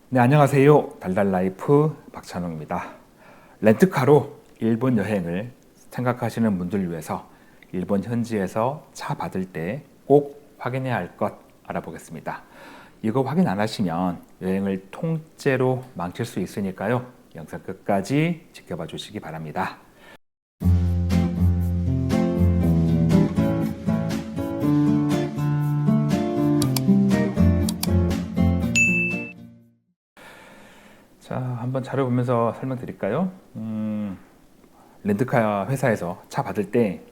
네, 안녕하세요. 달달라이프 박찬웅입니다. 렌트카로 일본 여행을 생각하시는 분들 위해서 일본 현지에서 차 받을 때 꼭 확인해야 할 것 알아보겠습니다. 이거 확인 안 하시면 여행을 통째로 망칠 수 있으니까요. 영상 끝까지 지켜봐 주시기 바랍니다. 자, 한번 자료 보면서 설명드릴까요? 렌트카 회사에서 차 받을 때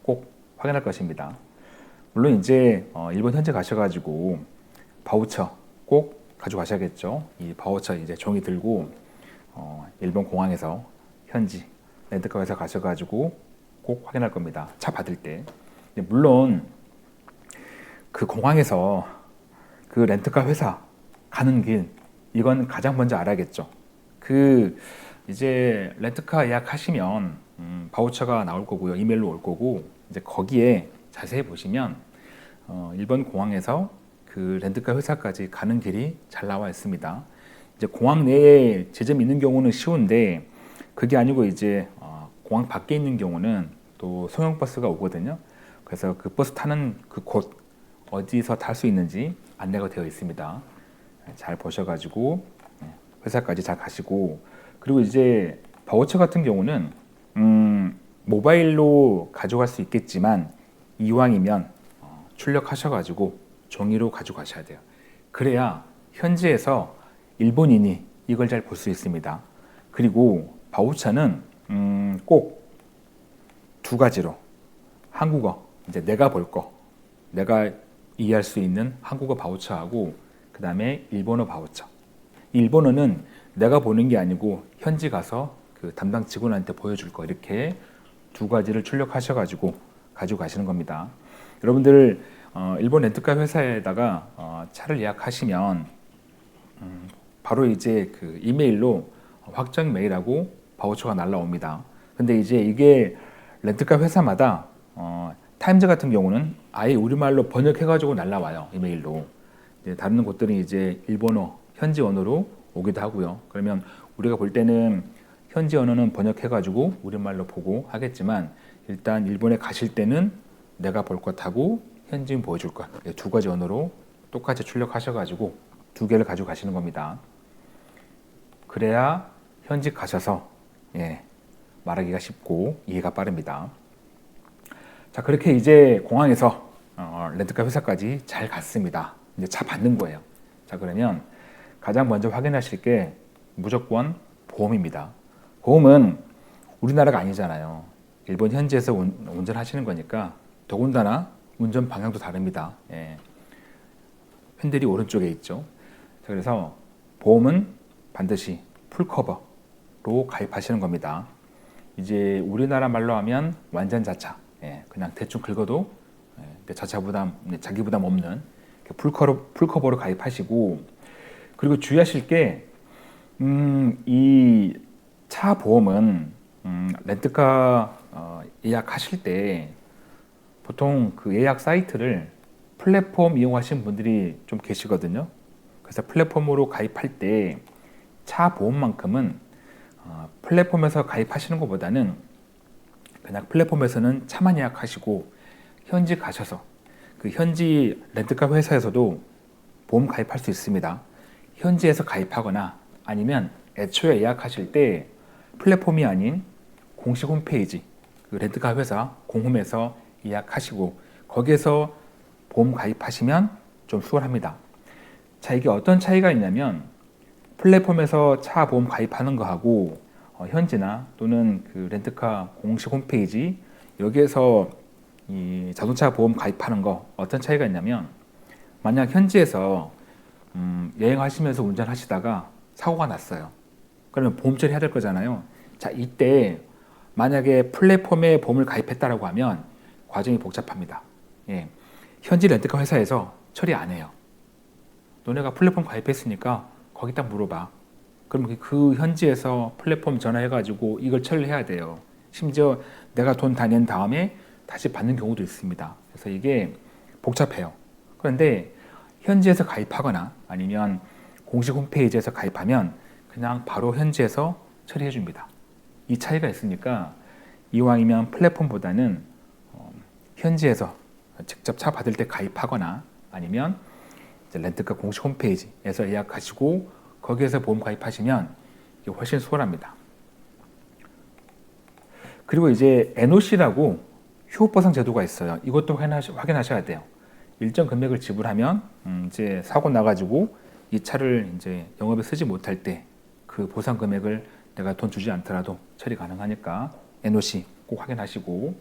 꼭 확인할 것입니다. 물론 이제 일본 현지 가셔가지고 바우처 꼭 가져가셔야겠죠. 이 바우처 이제 종이 들고 일본 공항에서 현지 렌트카 회사 가셔가지고 꼭 확인할 겁니다. 차 받을 때. 물론 그 공항에서 그 렌트카 회사 가는 길 이건 가장 먼저 알아야겠죠. 그 이제 렌트카 예약하시면 바우처가 나올 거고요. 이메일로 올 거고 이제 거기에 자세히 보시면 일본 공항에서 그 렌트카 회사까지 가는 길이 잘 나와 있습니다. 이제 공항 내에 지점이 있는 경우는 쉬운데 그게 아니고 이제 공항 밖에 있는 경우는 또 소형 버스가 오거든요. 그래서 그 버스 타는 그 곳 어디서 탈 수 있는지 안내가 되어 있습니다. 잘 보셔가지고 회사까지 잘 가시고 그리고 이제 바우처 같은 경우는 모바일로 가져갈 수 있겠지만 이왕이면 출력하셔가지고 종이로 가져가셔야 돼요. 그래야 현지에서 일본인이 이걸 잘 볼 수 있습니다. 그리고 바우처는 꼭 두 가지로 한국어 이제 내가 볼 거, 내가 이해할 수 있는 한국어 바우처하고 그 다음에 일본어 바우처. 일본어는 내가 보는 게 아니고 현지 가서 그 담당 직원한테 보여줄 거 이렇게 두 가지를 출력하셔가지고 가지고 가시는 겁니다. 여러분들 일본 렌트카 회사에다가 차를 예약하시면 바로 이제 그 이메일로 확정 메일하고 바우처가 날라옵니다. 근데 이제 이게 렌트카 회사마다 타임즈 같은 경우는 아예 우리말로 번역해가지고 날라와요. 이메일로. 다른 곳들은 이제 일본어, 현지 언어로 오기도 하고요. 그러면 우리가 볼 때는 현지 언어는 번역해가지고 우리말로 보고 하겠지만 일단 일본에 가실 때는 내가 볼 것하고 현지인 보여줄 것 두 가지 언어로 똑같이 출력하셔가지고 두 개를 가지고 가시는 겁니다. 그래야 현지 가셔서 말하기가 쉽고 이해가 빠릅니다. 자, 그렇게 이제 공항에서 렌트카 회사까지 잘 갔습니다. 이제 차 받는 거예요. 자, 그러면 가장 먼저 확인하실 게 무조건 보험입니다. 보험은 우리나라가 아니잖아요. 일본 현지에서 운전하시는 거니까 더군다나 운전 방향도 다릅니다. 핸들이 오른쪽에 있죠. 자, 그래서 보험은 반드시 풀커버로 가입하시는 겁니다. 이제 우리나라 말로 하면 완전 자차. 그냥 대충 긁어도 자차 부담, 자기 부담 없는 풀커버로 가입하시고 그리고 주의하실 게 이 차 보험은 렌트카 예약하실 때 보통 그 예약 사이트를 플랫폼 이용하시는 분들이 좀 계시거든요. 그래서 플랫폼으로 가입할 때 차 보험만큼은 플랫폼에서 가입하시는 것보다는 그냥 플랫폼에서는 차만 예약하시고 현지 가셔서 그 현지 렌트카 회사에서도 보험 가입할 수 있습니다. 현지에서 가입하거나 아니면 애초에 예약하실 때 플랫폼이 아닌 공식 홈페이지 그 렌트카 회사 공홈에서 예약하시고 거기에서 보험 가입하시면 좀 수월합니다. 자, 이게 어떤 차이가 있냐면 플랫폼에서 차 보험 가입하는 거하고 현지나 또는 그 렌트카 공식 홈페이지 여기에서 이 자동차 보험 가입하는 거 어떤 차이가 있냐면 만약 현지에서 여행하시면서 운전하시다가 사고가 났어요. 그러면 보험 처리해야 될 거잖아요. 자, 이때 만약에 플랫폼에 보험을 가입했다라고 하면 과정이 복잡합니다. 현지 렌트카 회사에서 처리 안 해요. 너네가 플랫폼 가입했으니까 거기 딱 물어봐. 그럼 그 현지에서 플랫폼 전화해가지고 이걸 처리해야 돼요. 심지어 내가 돈 다 낸 다음에 다시 받는 경우도 있습니다. 그래서 이게 복잡해요. 그런데 현지에서 가입하거나 아니면 공식 홈페이지에서 가입하면 그냥 바로 현지에서 처리해 줍니다. 이 차이가 있으니까 이왕이면 플랫폼보다는 현지에서 직접 차 받을 때 가입하거나 아니면 이제 렌트카 공식 홈페이지에서 예약하시고 거기에서 보험 가입하시면 이게 훨씬 수월합니다. 그리고 이제 NOC라고 휴업보상 제도가 있어요. 이것도 확인하셔야 돼요. 일정 금액을 지불하면 이제 사고 나가지고 이 차를 이제 영업에 쓰지 못할 때 그 보상 금액을 내가 돈 주지 않더라도 처리 가능하니까 NOC 꼭 확인하시고,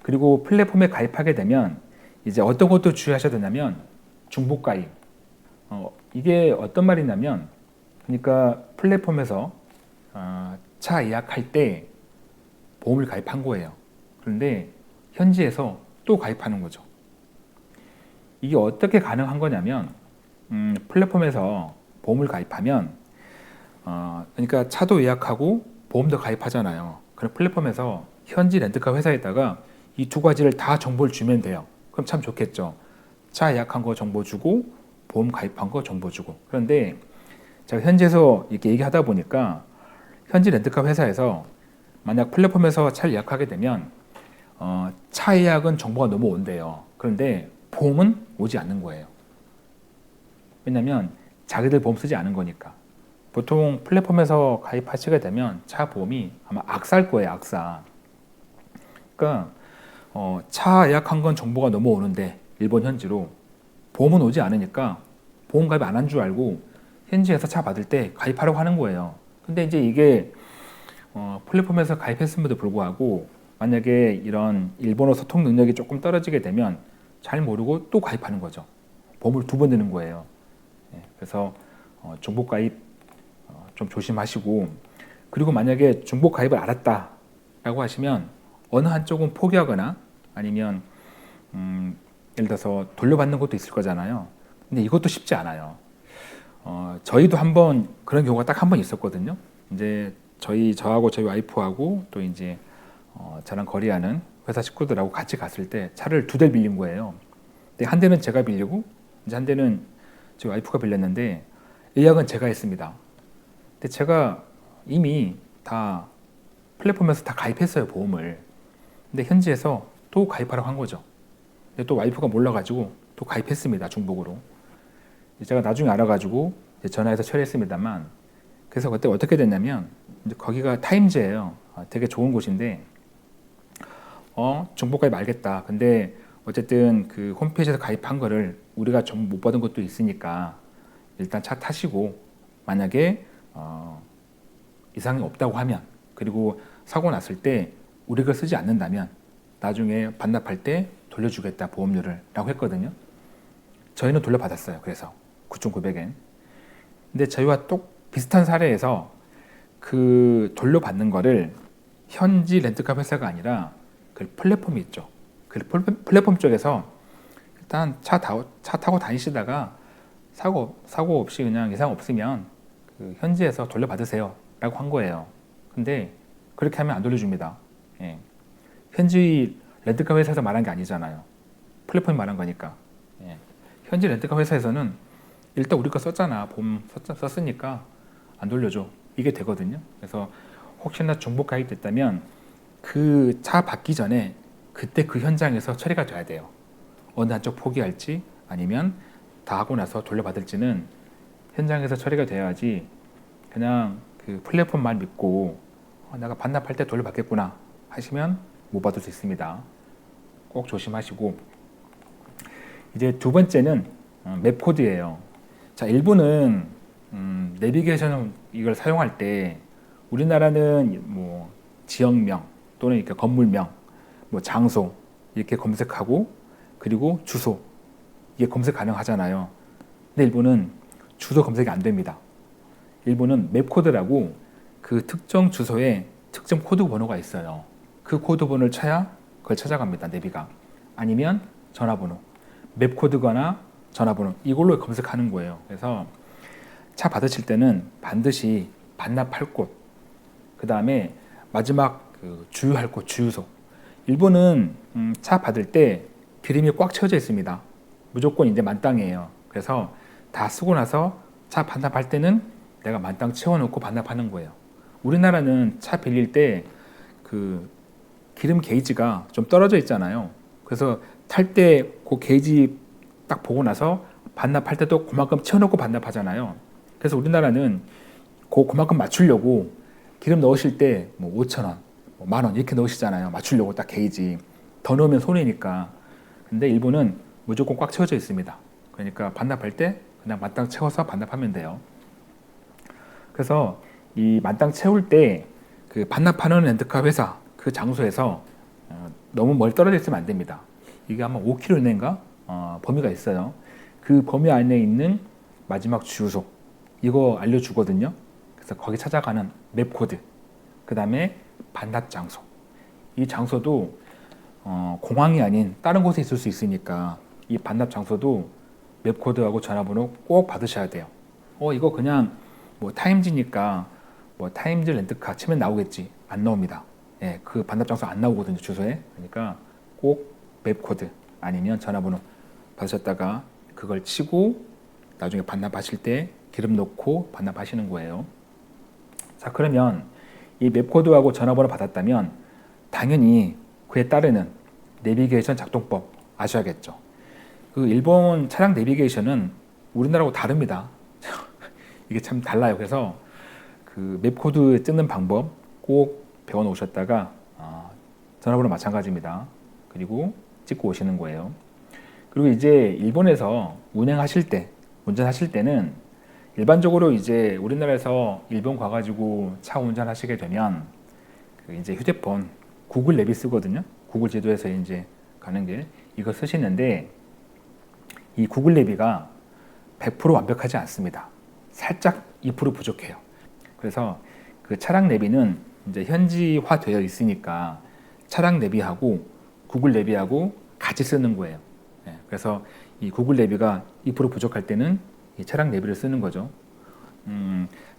그리고 플랫폼에 가입하게 되면 이제 어떤 것도 주의하셔야 되냐면 중복 가입. 이게 어떤 말이냐면, 그러니까 플랫폼에서 차 예약할 때 보험을 가입한 거예요. 그런데 현지에서 또 가입하는 거죠. 이게 어떻게 가능한 거냐면 플랫폼에서 보험을 가입하면 그러니까 차도 예약하고 보험도 가입하잖아요. 그럼 플랫폼에서 현지 렌트카 회사에다가 이 두 가지를 다 정보를 주면 돼요. 그럼 참 좋겠죠. 차 예약한 거 정보 주고 보험 가입한 거 정보 주고. 그런데 제가 현지에서 이렇게 얘기하다 보니까 현지 렌트카 회사에서 만약 플랫폼에서 차를 예약하게 되면 차 예약은 정보가 너무 온대요. 그런데 보험은 오지 않는 거예요. 왜냐하면 자기들 보험 쓰지 않은 거니까. 보통 플랫폼에서 가입하시게 되면 차 보험이 아마 악사일 거예요, 악사. 그러니까 차 예약한 건 정보가 너무 오는데 일본 현지로 보험은 오지 않으니까 보험 가입 안 한 줄 알고 현지에서 차 받을 때 가입하려고 하는 거예요. 근데 이제 이게 플랫폼에서 가입했음에도 불구하고 만약에 이런 일본어 소통 능력이 조금 떨어지게 되면 잘 모르고 또 가입하는 거죠. 보험을 두 번 드는 거예요. 그래서 중복 가입 좀 조심하시고, 그리고 만약에 중복 가입을 알았다라고 하시면 어느 한쪽은 포기하거나 아니면 예를 들어서 돌려받는 것도 있을 거잖아요. 근데 이것도 쉽지 않아요. 저희도 한번 그런 경우가 딱 한 번 있었거든요. 이제 저하고 저희 와이프하고 또 이제 저랑 거래하는 회사 식구들하고 같이 갔을 때 차를 두 대를 빌린 거예요. 근데 한 대는 제가 빌리고 이제 한 대는 저희 와이프가 빌렸는데 예약은 제가 했습니다. 근데 제가 이미 다 플랫폼에서 다 가입했어요, 보험을. 근데 현지에서 또 가입하라고 한 거죠. 근데 또 와이프가 몰라가지고 또 가입했습니다, 중복으로. 제가 나중에 알아가지고 전화해서 처리했습니다만, 그래서 그때 어떻게 됐냐면 이제 거기가 타임즈예요. 되게 좋은 곳인데 중복 가입 알겠다. 근데 어쨌든 그 홈페이지에서 가입한 거를 우리가 좀 못 받은 것도 있으니까 일단 차 타시고 만약에 이상이 없다고 하면, 그리고 사고 났을 때 우리 걸 쓰지 않는다면 나중에 반납할 때 돌려주겠다, 보험료를 라고 했거든요. 저희는 돌려받았어요. 그래서 9,900엔. 근데 저희와 또 비슷한 사례에서 그 돌려받는 거를 현지 렌트카 회사가 아니라 그 플랫폼이 있죠. 그 플랫폼 쪽에서 일단 차 타고 다니시다가 사고 없이 그냥 이상 없으면 그 현지에서 돌려받으세요 라고 한 거예요. 근데 그렇게 하면 안 돌려줍니다. 예. 현지 렌트카 회사에서 말한 게 아니잖아요. 플랫폼이 말한 거니까. 예. 현지 렌트카 회사에서는 일단 우리 거 썼잖아, 보험 썼으니까 안 돌려줘, 이게 되거든요. 그래서 혹시나 중복 가입됐다면 그 차 받기 전에 그때 그 현장에서 처리가 돼야 돼요. 어느 한쪽 포기할지 아니면 다 하고 나서 돌려받을지는 현장에서 처리가 돼야지, 그냥 그 플랫폼 말 믿고 내가 반납할 때 돌려받겠구나 하시면 못 받을 수 있습니다. 꼭 조심하시고, 이제 두 번째는 맵 코드예요. 자, 일본은 내비게이션 이걸 사용할 때 우리나라는 뭐 지역명 또는 이렇게 건물명, 뭐 장소 이렇게 검색하고 그리고 주소 이게 검색 가능하잖아요. 근데 일본은 주소 검색이 안 됩니다. 일본은 맵 코드라고 그 특정 주소에 특정 코드 번호가 있어요. 그 코드 번호를 쳐야 그걸 찾아갑니다, 내비가. 아니면 전화번호, 맵 코드거나 전화번호, 이걸로 검색하는 거예요. 그래서 차 받으실 때는 반드시 반납할 곳, 그 다음에 마지막 그 주유할 곳, 주유소. 일본은 차 받을 때 기름이 꽉 채워져 있습니다. 무조건 이제 만땅이에요. 그래서 다 쓰고 나서 차 반납할 때는 내가 만땅 채워놓고 반납하는 거예요. 우리나라는 차 빌릴 때 그 기름 게이지가 좀 떨어져 있잖아요. 그래서 탈 때 그 게이지 딱 보고 나서 반납할 때도 그만큼 채워놓고 반납하잖아요. 그래서 우리나라는 그만큼 맞추려고 기름 넣으실 때 뭐 5,000원, 뭐 10,000원 이렇게 넣으시잖아요. 맞추려고 딱 게이지. 더 넣으면 손해니까. 근데 일본은 무조건 꽉 채워져 있습니다. 그러니까 반납할 때 그냥 만땅 채워서 반납하면 돼요. 그래서 이 만땅 채울 때 그 반납하는 렌트카 회사 그 장소에서 너무 멀리 떨어져 있으면 안 됩니다. 이게 아마 5km 이내인가 범위가 있어요. 그 범위 안에 있는 마지막 주유소 이거 알려주거든요. 그래서 거기 찾아가는 맵 코드, 그 다음에 반납 장소. 이 장소도 공항이 아닌 다른 곳에 있을 수 있으니까 이 반납 장소도 맵 코드하고 전화번호 꼭 받으셔야 돼요. 이거 그냥 뭐 타임즈니까 뭐 타임즈 렌트카 치면 나오겠지. 안 나옵니다. 예, 그 반납 장소 안 나오거든요, 주소에. 그러니까 꼭 맵 코드 아니면 전화번호 받으셨다가 그걸 치고 나중에 반납하실 때 기름 넣고 반납하시는 거예요. 자, 그러면 이 맵 코드하고 전화번호 받았다면 당연히 그에 따르는 내비게이션 작동법 아셔야겠죠. 그 일본 차량 내비게이션은 우리나라하고 다릅니다. 이게 참 달라요. 그래서 그 맵 코드 찍는 방법 꼭 배워 놓으셨다가 전화번호 마찬가지입니다. 그리고 찍고 오시는 거예요. 그리고 이제 일본에서 운전하실 때는 일반적으로 이제 우리나라에서 일본 가가지고 차 운전하시게 되면 그 이제 휴대폰 구글 맵이 쓰거든요. 구글 지도에서 이제 가는 길 이거 쓰시는데 이 구글 내비가 100% 완벽하지 않습니다. 살짝 2% 부족해요. 그래서 그 차량 내비는 이제 현지화 되어 있으니까 차량 내비하고 구글 내비하고 같이 쓰는 거예요. 그래서 이 구글 내비가 2% 부족할 때는 이 차량 내비를 쓰는 거죠.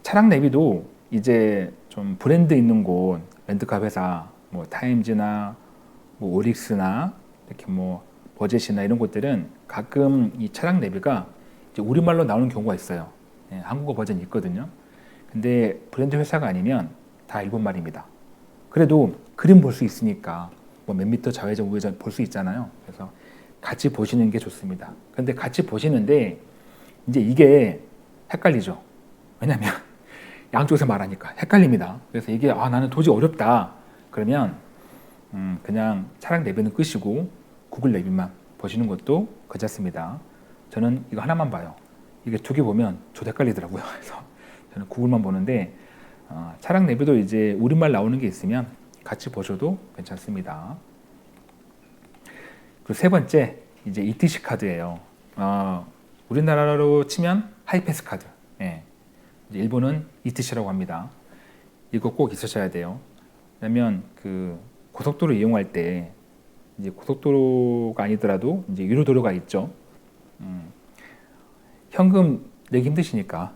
차량 내비도 이제 좀 브랜드 있는 곳 렌트카 회사 뭐 타임즈나 뭐 오릭스나 이렇게 뭐 버젯이나 이런 곳들은 가끔 이 차량 내비가 이제 우리말로 나오는 경우가 있어요. 한국어 버전이 있거든요. 근데 브랜드 회사가 아니면 다 일본말입니다. 그래도 그림 볼 수 있으니까 뭐 몇 미터 좌회전 우회전 볼 수 있잖아요. 그래서 같이 보시는 게 좋습니다. 근데 같이 보시는데 이제 이게 헷갈리죠. 왜냐면 양쪽에서 말하니까 헷갈립니다. 그래서 이게 나는 도저히 어렵다. 그러면 그냥 차량 내비는 끄시고 구글 내비만 보시는 것도 괜찮습니다. 저는 이거 하나만 봐요. 이게 두 개 보면 저도 헷갈리더라고요. 그래서 저는 구글만 보는데 차량 내비도 이제 우리말 나오는 게 있으면 같이 보셔도 괜찮습니다. 그리고 세 번째 이제 ETC 카드예요. 우리나라로 치면 하이패스 카드. 예. 이제 일본은 ETC라고 합니다. 이거 꼭 있으셔야 돼요. 왜냐면 그 고속도로 이용할 때 이제 고속도로가 아니더라도 이제 유료도로가 있죠. 현금 내기 힘드시니까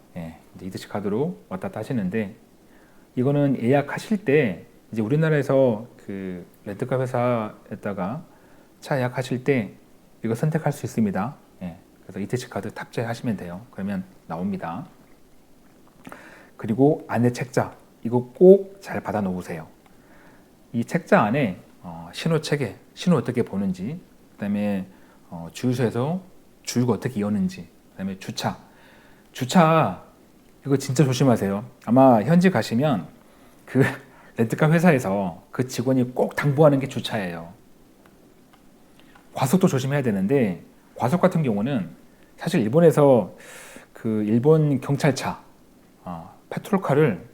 이제 ETC 카드로 왔다 갔다 하시는데 이거는 예약하실 때 이제 우리나라에서 그 렌트카 회사에다가 차 예약하실 때 이거 선택할 수 있습니다. 그래서 ETC 카드 탑재하시면 돼요. 그러면 나옵니다. 그리고 안내 책자 이거 꼭 잘 받아 놓으세요. 이 책자 안에 신호 체계, 신호 어떻게 보는지, 그다음에 주유소에서 주유가 어떻게 여는지, 그다음에 주차 이거 진짜 조심하세요. 아마 현지 가시면 그 렌트카 회사에서 그 직원이 꼭 당부하는 게 주차예요. 과속도 조심해야 되는데 과속 같은 경우는 사실 일본에서 그 일본 경찰차 페트롤카를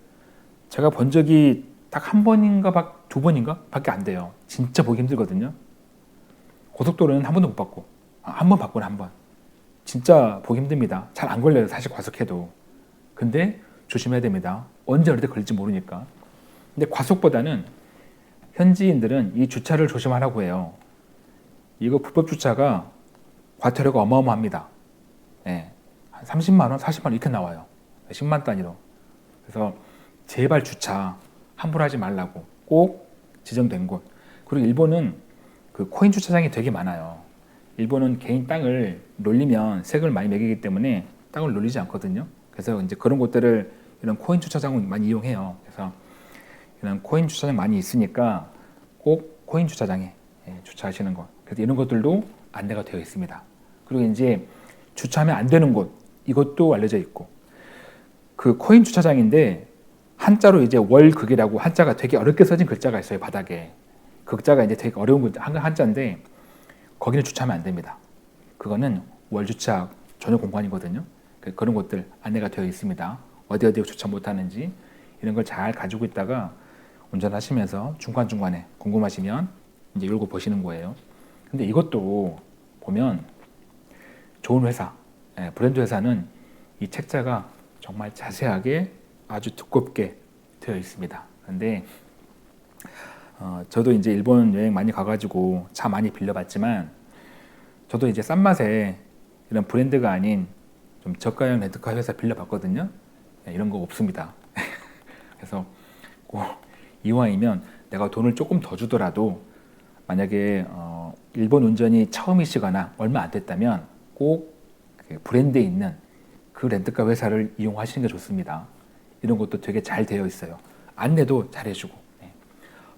제가 본 적이 딱 한 번인가 두 번인가 밖에 안 돼요. 진짜 보기 힘들거든요. 고속도로는 한 번도 못 봤고 한 번 봤구나 한 번. 진짜 보기 힘듭니다. 잘 안 걸려요. 사실 과속해도. 근데 조심해야 됩니다. 언제 어디 걸릴지 모르니까. 근데 과속보다는 현지인들은 이 주차를 조심하라고 해요. 이거 불법 주차가 과태료가 어마어마합니다. 한 30만 원, 40만 원 이렇게 나와요. 10만 단위로. 그래서 제발 주차 함부로 하지 말라고 꼭 지정된 곳. 그리고 일본은 그 코인 주차장이 되게 많아요. 일본은 개인 땅을 놀리면 세금을 많이 매기기 때문에 땅을 놀리지 않거든요. 그래서 이제 그런 곳들을 이런 코인 주차장을 많이 이용해요. 그래서 이런 코인 주차장 많이 있으니까 꼭 코인 주차장에 주차하시는 것. 그래서 이런 것들도 안내가 되어 있습니다. 그리고 이제 주차하면 안 되는 곳, 이것도 알려져 있고, 그 코인 주차장인데 한자로 이제 월극이라고 한자가 되게 어렵게 써진 글자가 있어요, 바닥에. 그 글자가 이제 되게 어려운 글자, 한자인데 거기는 주차하면 안 됩니다. 그거는 월주차 전용 공간이거든요. 그런 곳들 안내가 되어 있습니다. 어디 주차 못하는지 이런 걸 잘 가지고 있다가 운전하시면서 중간중간에 궁금하시면 이제 이러고 보시는 거예요. 근데 이것도 보면 좋은 회사, 브랜드 회사는 이 책자가 정말 자세하게 아주 두껍게 되어 있습니다. 근데 저도 이제 일본 여행 많이 가가지고 차 많이 빌려봤지만 저도 이제 싼 맛에 이런 브랜드가 아닌 좀 저가형 렌트카 회사 빌려봤거든요. 이런 거 없습니다. 그래서 꼭 이왕이면 내가 돈을 조금 더 주더라도 만약에 일본 운전이 처음이시거나 얼마 안 됐다면 꼭 그 브랜드에 있는 그 렌트카 회사를 이용하시는 게 좋습니다. 이런 것도 되게 잘 되어 있어요. 안내도 잘 해주고.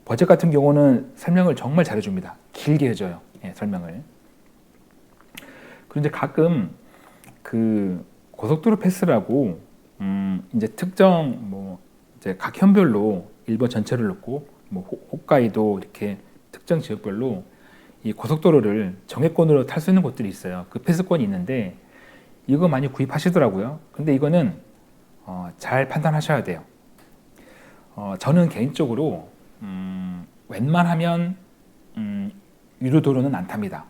버젯 같은 경우는 설명을 정말 잘해줍니다. 길게 해줘요. 설명을. 그런데 가끔 그 고속도로 패스라고 이제 특정 뭐 이제 각 현별로 일본 전체를 놓고 뭐 홋카이도 이렇게 특정 지역별로 이 고속도로를 정액권으로 탈 수 있는 곳들이 있어요. 그 패스권이 있는데 이거 많이 구입하시더라고요. 근데 이거는 잘 판단하셔야 돼요. 저는 개인적으로 웬만하면 유료도로는 안 탑니다.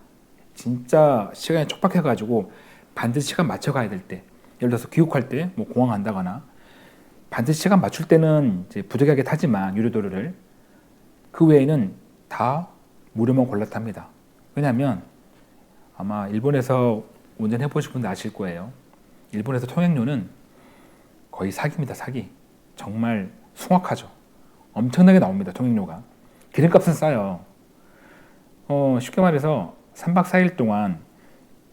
진짜 시간이 촉박해가지고 반드시 시간 맞춰 가야 될 때, 예를 들어서 귀국할 때 뭐 공항 간다거나 반드시 시간 맞출 때는 이제 부득이하게 타지만 유료도로를 그 외에는 다 무료만 골라 탑니다. 왜냐하면 아마 일본에서 운전해 보신 분들 아실 거예요. 일본에서 통행료는 거의 사기입니다. 사기. 정말 숭악하죠. 엄청나게 나옵니다. 통행료가. 기름값은 싸요. 쉽게 말해서 3박 4일 동안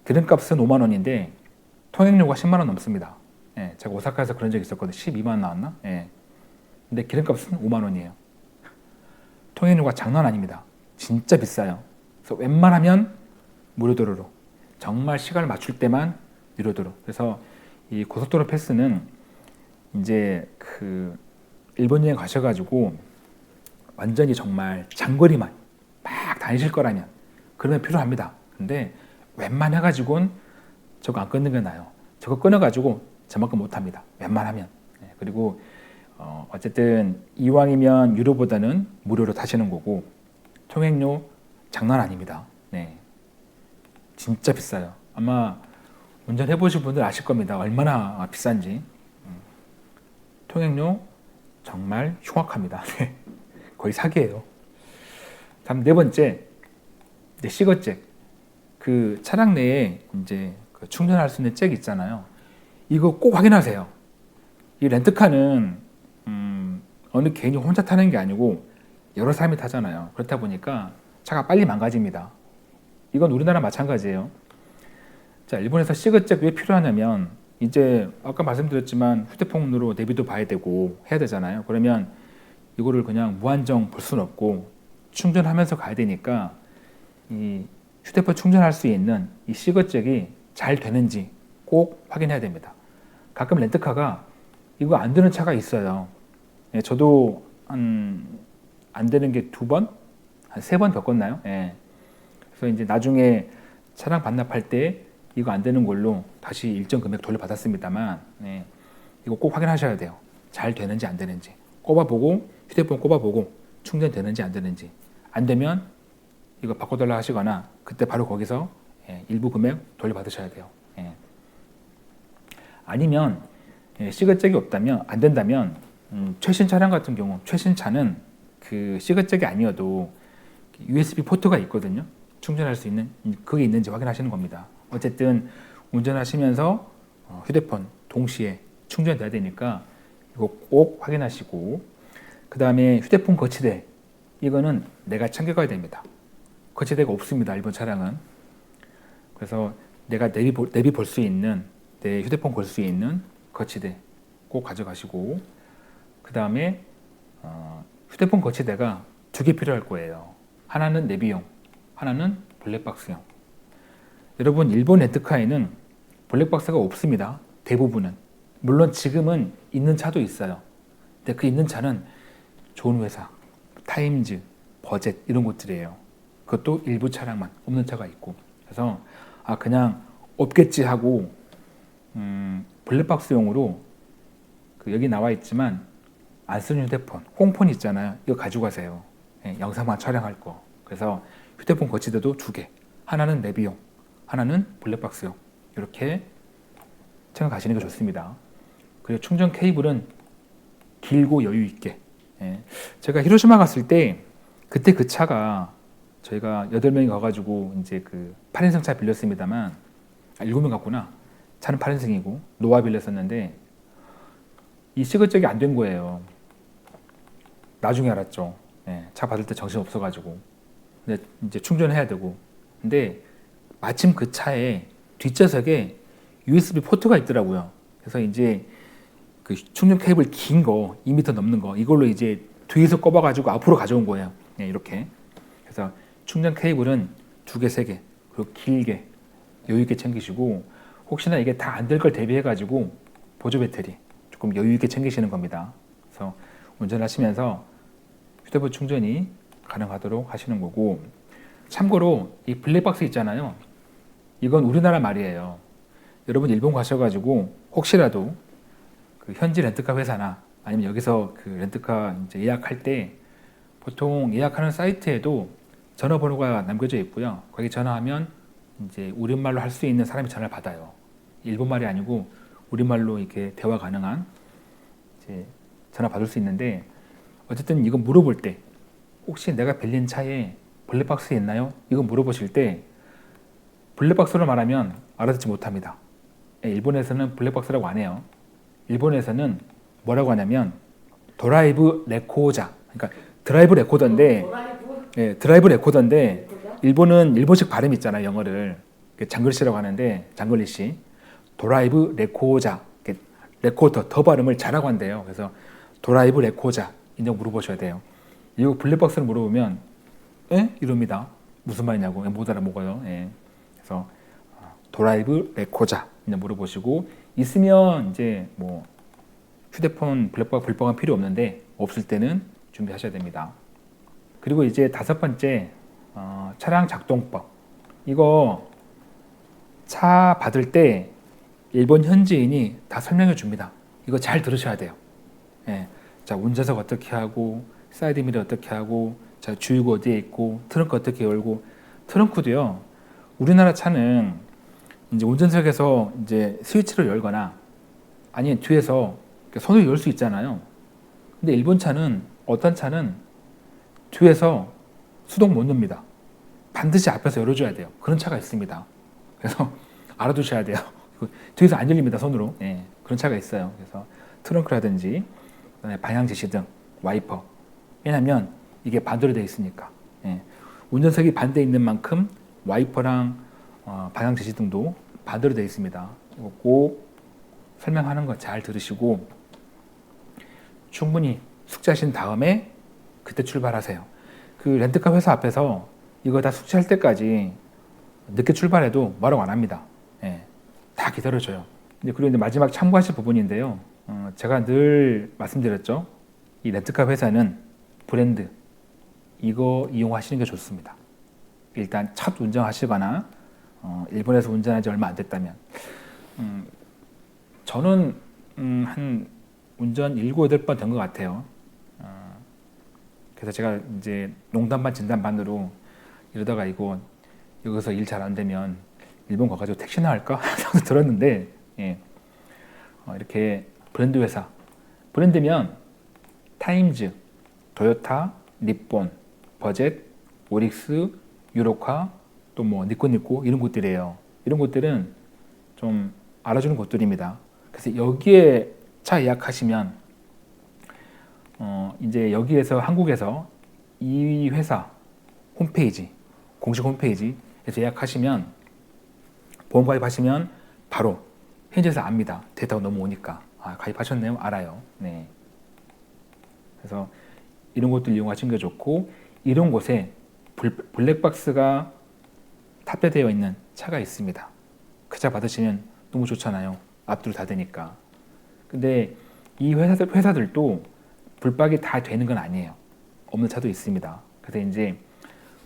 기름값은 5만 원인데 통행료가 10만 원 넘습니다. 제가 오사카에서 그런 적이 있었거든요. 12만 원 나왔나? 근데 기름값은 5만 원이에요. 통행료가 장난 아닙니다. 진짜 비싸요. 그래서 웬만하면 무료도로로, 정말 시간을 맞출 때만 유료도로. 그래서 이 고속도로 패스는 이제 그 일본 여행 가셔가지고 완전히 정말 장거리만 막 다니실 거라면 그러면 필요합니다. 근데 웬만해가지고는 저거 안 끊는 게 나아요. 저거 끊어가지고 저만큼 못합니다. 웬만하면. 그리고 어쨌든 이왕이면 유료보다는 무료로 타시는 거고 통행료 장난 아닙니다. 진짜 비싸요. 아마 운전해 보신 분들 아실 겁니다. 얼마나 비싼지. 통행료 정말 흉악합니다. 거의 사기예요. 다음 네 번째, 시거잭. 그 차량 내에 이제 그 충전할 수 있는 잭 있잖아요. 이거 꼭 확인하세요. 이 렌트카는 어느 개인이 혼자 타는 게 아니고 여러 사람이 타잖아요. 그렇다 보니까 차가 빨리 망가집니다. 이건 우리나라 마찬가지예요. 자, 일본에서 시거잭 왜 필요하냐면 이제 아까 말씀드렸지만 휴대폰으로 내비도 봐야 되고 해야 되잖아요. 그러면 이거를 그냥 무한정 볼 수는 없고 충전하면서 가야 되니까 이 휴대폰 충전할 수 있는 이 시거잭이 잘 되는지 꼭 확인해야 됩니다. 가끔 렌트카가 이거 안 되는 차가 있어요. 저도 안 되는 게 두 번? 한 세 번 겪었나요? 그래서 이제 나중에 차량 반납할 때 이거 안 되는 걸로 다시 일정 금액 돌려받았습니다만 이거 꼭 확인하셔야 돼요. 잘 되는지 안 되는지 꼽아보고 휴대폰 꼽아보고 충전되는지 안 되는지 안 되면 이거 바꿔달라 하시거나 그때 바로 거기서 일부 금액 돌려받으셔야 돼요. 아니면 시거잭이 없다면 안 된다면 최신 차량 같은 경우 최신 차는 그 시거잭이 아니어도 USB 포트가 있거든요. 충전할 수 있는 그게 있는지 확인하시는 겁니다. 어쨌든 운전하시면서 휴대폰 동시에 충전돼야 되니까 이거 꼭 확인하시고 그 다음에 휴대폰 거치대 이거는 내가 챙겨가야 됩니다. 거치대가 없습니다. 일본 차량은. 그래서 내가 내비 볼 수 있는 내 휴대폰 걸 수 있는 거치대 꼭 가져가시고, 그 다음에 휴대폰 거치대가 2개 필요할 거예요. 하나는 내비용, 하나는 블랙박스용. 여러분, 일본 렌트카에는 블랙박스가 없습니다. 대부분은. 물론 지금은 있는 차도 있어요. 근데 그 있는 차는 좋은 회사, 타임즈, 버젯 이런 곳들이에요. 그것도 일부 차량만, 없는 차가 있고. 그래서 그냥 없겠지 하고 블랙박스용으로 여기 나와 있지만 안 쓰는 휴대폰, 홈폰 있잖아요. 이거 가지고 가세요. 영상만 촬영할 거. 그래서 휴대폰 거치대도 2개. 하나는 내비용, 하나는 블랙박스용. 이렇게 챙겨가시는 게 좋습니다. 그리고 충전 케이블은 길고 여유 있게. 제가 히로시마 갔을 때 그때 그 차가 저희가 8명이 가가지고 이제 그 8인승 차 빌렸습니다만 7명 갔구나. 차는 8인승이고 노아 빌렸었는데 이 시그적이 안 된 거예요. 나중에 알았죠. 차 받을 때 정신 없어가지고. 근데 이제 충전해야 되고. 근데 마침 그 차에 뒷좌석에 USB 포트가 있더라고요. 그래서 이제 그 충전 케이블 긴 거, 2m 넘는 거, 이걸로 이제 뒤에서 꼽아가지고 앞으로 가져온 거예요. 이렇게. 그래서 충전 케이블은 2개, 3개, 그리고 길게 여유 있게 챙기시고, 혹시나 이게 다 안 될 걸 대비해가지고 보조 배터리 조금 여유 있게 챙기시는 겁니다. 그래서 운전하시면서 휴대폰 충전이 가능하도록 하시는 거고, 참고로 이 블랙박스 있잖아요. 이건 우리나라 말이에요. 여러분 일본 가셔가지고 혹시라도 그 현지 렌트카 회사나 아니면 여기서 그 렌트카 이제 예약할 때 보통 예약하는 사이트에도 전화번호가 남겨져 있고요. 거기 전화하면 이제 우리말로 할 수 있는 사람이 전화를 받아요. 일본말이 아니고 우리말로 이렇게 대화 가능한 이제 전화 받을 수 있는데, 어쨌든 이거 물어볼 때 혹시 내가 빌린 차에 블랙박스 있나요? 이거 물어보실 때 블랙박스로 말하면 알아듣지 못합니다. 일본에서는 블랙박스라고 안 해요. 일본에서는 뭐라고 하냐면 드라이브 레코자, 그러니까 드라이브 레코더인데, 드라이브 레코더인데 일본은 일본식 발음 있잖아요. 영어를 장글리시라고 하는데, 장글리시 드라이브 레코자, 레코더 더 발음을 잘하고 한대요. 그래서 드라이브 레코자 인정 물어보셔야 돼요. 이거 블랙박스를 물어보면 이럽니다. 무슨 말이냐고 못 알아먹어요. 그래서 드라이브 레코자 인정 물어보시고, 있으면 이제 뭐 휴대폰 블랙박은 필요 없는데 없을 때는 준비하셔야 됩니다. 그리고 이제 5번째, 차량 작동법. 이거 차 받을 때 일본 현지인이 다 설명해 줍니다. 이거 잘 들으셔야 돼요. 자, 운전석 어떻게 하고, 사이드 미러 어떻게 하고, 자, 주유구 어디에 있고, 트렁크 어떻게 열고. 트렁크도요, 우리나라 차는 이제 운전석에서 이제 스위치를 열거나 아니면 뒤에서 손으로 열 수 있잖아요. 근데 일본 차는, 어떤 차는 뒤에서 수동 못 엽니다. 반드시 앞에서 열어줘야 돼요. 그런 차가 있습니다. 그래서 알아두셔야 돼요. 뒤에서 안 열립니다, 손으로. 그런 차가 있어요. 그래서 트렁크라든지 방향 지시 등, 와이퍼. 왜냐하면 이게 반대로 되어 있으니까. 운전석이 반대에 있는 만큼 와이퍼랑 방향 지시 등도 반대로 되어 있습니다. 이거 꼭 설명하는 거 잘 들으시고 충분히 숙지하신 다음에 그때 출발하세요. 그 렌트카 회사 앞에서 이거 다 숙지할 때까지 늦게 출발해도 뭐라고 안 합니다. 다 기다려줘요. 그리고 이제 마지막 참고하실 부분인데요. 제가 늘 말씀드렸죠. 이 렌트카 회사는 브랜드, 이거 이용하시는 게 좋습니다. 일단 첫 운전하시거나 일본에서 운전한 지 얼마 안 됐다면, 저는 한 운전 7, 8번 된 것 같아요. 그래서 제가 이제 농담 반 진담 반으로 이러다가 이거 여기서 일 잘 안 되면 일본 가가지고 택시나 할까? 생각도 들었는데, 이렇게 브랜드 회사, 브랜드면 타임즈, 토요타, 니폰, 버젯, 오릭스, 유로카, 또 뭐 니코니코 이런 곳들이에요. 이런 곳들은 좀 알아주는 곳들입니다. 그래서 여기에 차 예약하시면 이제 여기에서 한국에서 이 회사 홈페이지, 공식 홈페이지에서 예약하시면, 보험 가입하시면 바로 현지에서 압니다. 데이터가 넘어오니까. 아, 가입하셨네요. 알아요. 네. 그래서 이런 것들 이용하시는 게 좋고, 이런 곳에 블랙박스가 탑재되어 있는 차가 있습니다. 그 차 받으시면 너무 좋잖아요. 앞뒤로 다 되니까. 근데 이 회사들도 불박이 다 되는 건 아니에요. 없는 차도 있습니다. 그래서 이제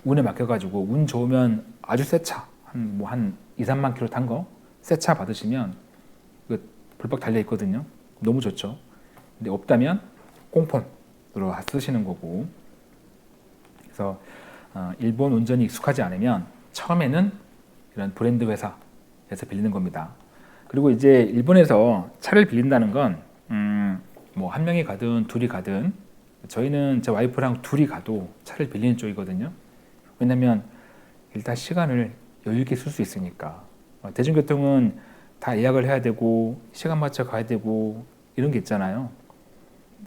운에 맡겨가지고 운 좋으면 아주 새 차, 한 2, 3만 킬로 탄 거, 새 차 받으시면 그 불박 달려 있거든요. 너무 좋죠. 근데 없다면 꽁폰으로 쓰시는 거고. 그래서 일본 운전이 익숙하지 않으면 처음에는 이런 브랜드 회사에서 빌리는 겁니다. 그리고 이제 일본에서 차를 빌린다는 건 뭐 한 명이 가든 둘이 가든, 저희는 제 와이프랑 둘이 가도 차를 빌리는 쪽이거든요. 왜냐면 일단 시간을 여유 있게 쓸 수 있으니까. 대중교통은 다 예약을 해야 되고 시간 맞춰 가야 되고 이런 게 있잖아요.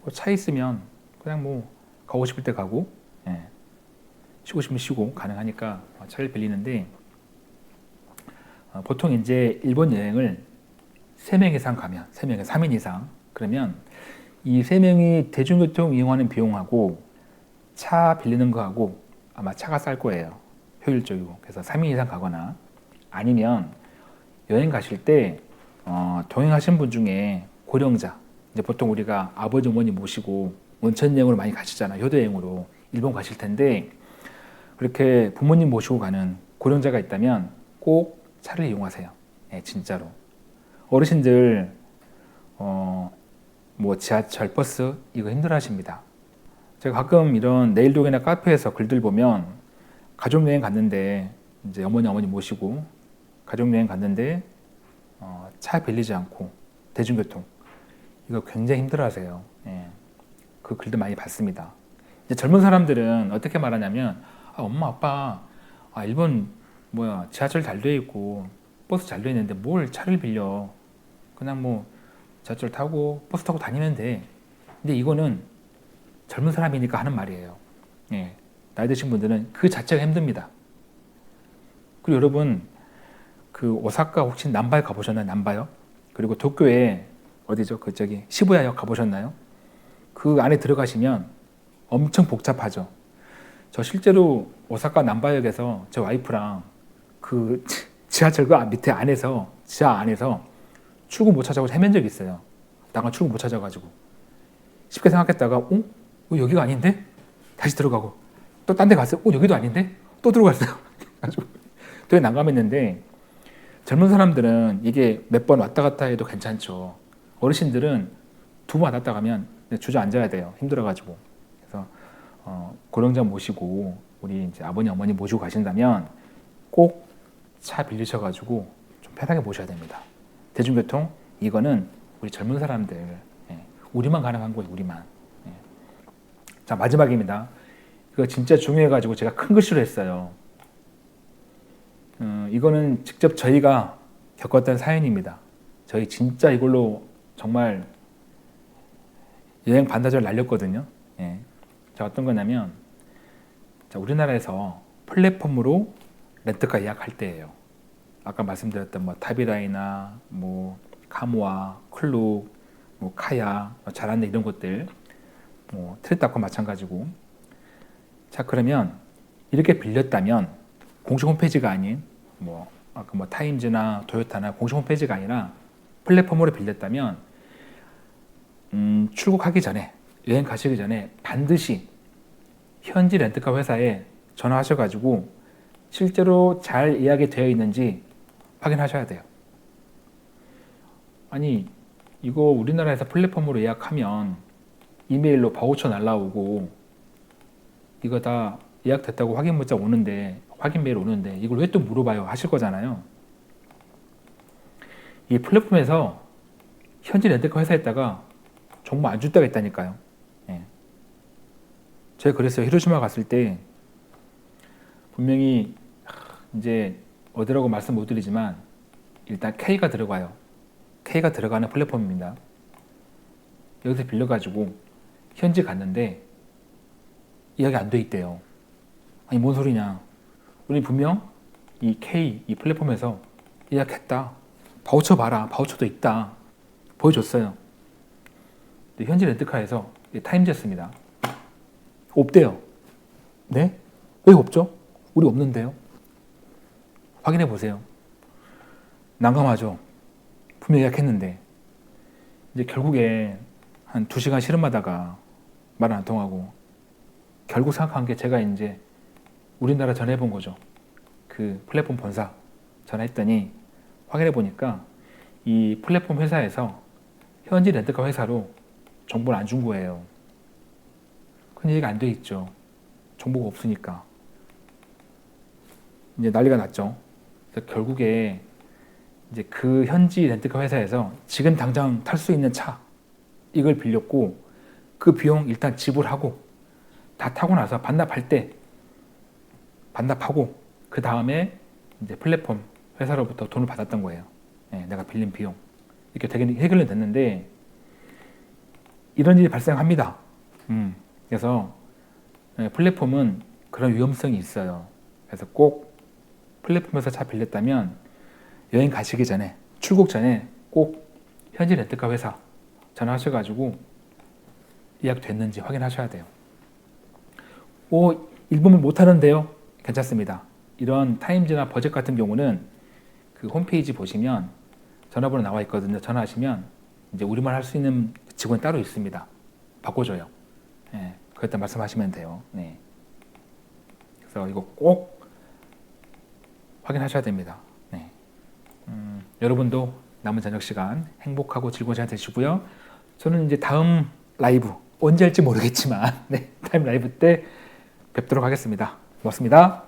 뭐 차 있으면 그냥 뭐 가고 싶을 때 가고, 예. 쉬고 싶으면 쉬고 가능하니까 차를 빌리는데, 보통 이제 일본 여행을 3명 이상 가면, 3명, 3인 이상, 그러면 이 3명이 대중교통 이용하는 비용하고 차 빌리는 거하고 아마 차가 쌀 거예요. 효율적이고. 그래서 3인 이상 가거나, 아니면 여행 가실 때 동행하신 분 중에 고령자, 이제 보통 우리가 아버지 어머니 모시고 온천 여행으로 많이 가시잖아요. 효도 여행으로 일본 가실 텐데, 그렇게 부모님 모시고 가는 고령자가 있다면 꼭 차를 이용하세요. 네, 진짜로. 어르신들 뭐 지하철, 버스 이거 힘들어하십니다. 제가 가끔 이런 네일독이나 카페에서 글들 보면, 가족여행 갔는데 이제 어머니 모시고 가족여행 갔는데 차 빌리지 않고 대중교통, 이거 굉장히 힘들어하세요. 예. 그 글도 많이 봤습니다. 이제 젊은 사람들은 어떻게 말하냐면, 엄마 아빠 일본 지하철 잘 돼 있고 버스 잘 돼 있는데 뭘 차를 빌려, 그냥 뭐 지하철 타고 버스 타고 다니면 돼. 근데 이거는 젊은 사람이니까 하는 말이에요. 예. 나이 드신 분들은 그 자체가 힘듭니다. 그리고 여러분, 그 오사카 혹시 남바에 가보셨나요? 남바요? 그리고 도쿄에 어디죠? 그 저기 시부야역 가보셨나요? 그 안에 들어가시면 엄청 복잡하죠. 저 실제로 오사카 남바역에서 제 와이프랑 그 지하철 그 밑에 안에서, 지하 안에서 출구 못 찾아가고 헤맨 적이 있어요. 나가 출구 못 찾아가지고 쉽게 생각했다가 여기가 아닌데? 다시 들어가고 또 딴 데 갔어요. 여기도 아닌데? 또 들어갔어요. 되게 난감했는데, 젊은 사람들은 이게 몇 번 왔다 갔다 해도 괜찮죠. 어르신들은 2번 왔다 가면 주저앉아야 돼요. 힘들어가지고. 그래서 고령자 모시고 우리 이제 아버님 어머니 모시고 가신다면 꼭 차 빌리셔가지고 좀 편하게 모셔야 됩니다. 대중교통 이거는 우리 젊은 사람들, 우리만 가능한 거예요. 우리만. 자, 마지막입니다. 이거 진짜 중요해가지고 제가 큰 글씨로 했어요. 이거는 직접 저희가 겪었던 사연입니다. 저희 진짜 이걸로 정말 여행 반나절 날렸거든요. 예. 자, 어떤 거냐면, 자, 우리나라에서 플랫폼으로 렌트카 예약할 때예요. 아까 말씀드렸던 뭐 타비라이나 뭐 카모아, 클룩, 뭐 카야, 잘한다 이런 것들, 뭐 트립닷컴 마찬가지고. 자, 그러면 이렇게 빌렸다면 공식 홈페이지가 아닌 뭐 아까 뭐 타임즈나 도요타나 공식 홈페이지가 아니라 플랫폼으로 빌렸다면 출국하기 전에, 여행 가시기 전에 반드시 현지 렌트카 회사에 전화하셔가지고 실제로 잘 예약이 되어 있는지 확인하셔야 돼요. 아니, 이거 우리나라에서 플랫폼으로 예약하면 이메일로 바우처 날라오고 이거 다 예약됐다고 확인 문자 오는데, 확인 메일 오는데 이걸 왜 또 물어봐요 하실 거잖아요. 이 플랫폼에서 현지 렌트카 회사에다가 정말 안 줄 때가 있다니까요. 예. 제가 그랬어요. 히로시마 갔을 때 분명히 이제 어디라고 말씀 못 드리지만 일단 K가 들어가요. K가 들어가는 플랫폼입니다. 여기서 빌려가지고 현지 갔는데 예약이 안 돼 있대요. 아니, 뭔 소리냐. 우리 분명 이 K, 이 플랫폼에서 예약했다. 바우처 봐라. 바우처도 있다. 보여줬어요. 현지 렌트카에서 타임즈였습니다. 없대요. 네? 왜 없죠? 우리 없는데요? 확인해 보세요. 난감하죠? 분명 예약했는데. 이제 결국에 한 2시간 씨름하다가 말 안 통하고 결국 생각한 게 제가 이제 우리나라 전화해 본 거죠. 그 플랫폼 본사 전화했더니 확인해 보니까 이 플랫폼 회사에서 현지 렌트카 회사로 정보를 안 준 거예요. 큰 얘기가 안 돼 있죠. 정보가 없으니까. 이제 난리가 났죠. 그래서 결국에 이제 그 현지 렌트카 회사에서 지금 당장 탈 수 있는 차 이걸 빌렸고 그 비용 일단 지불하고 다 타고 나서 반납할 때 반납하고 그 다음에 이제 플랫폼 회사로부터 돈을 받았던 거예요. 예, 내가 빌린 비용 이렇게 되게 해결이 됐는데 이런 일이 발생합니다. 그래서 플랫폼은 그런 위험성이 있어요. 그래서 꼭 플랫폼에서 차 빌렸다면 여행 가시기 전에 출국 전에 꼭 현지 렌트카 회사 전화하셔가지고 예약됐는지 확인하셔야 돼요. 일본말 못하는데요? 괜찮습니다. 이런 타임즈나 버젯 같은 경우는 그 홈페이지 보시면 전화번호 나와 있거든요. 전화하시면 이제 우리말 할 수 있는 직원이 따로 있습니다. 바꿔줘요. 예, 그때 말씀하시면 돼요. 네. 그래서 이거 꼭 확인하셔야 됩니다. 네. 여러분도 남은 저녁 시간 행복하고 즐거운 시간 되시고요. 저는 이제 다음 라이브 언제 할지 모르겠지만 네, 다음 라이브 때 뵙도록 하겠습니다. 고맙습니다.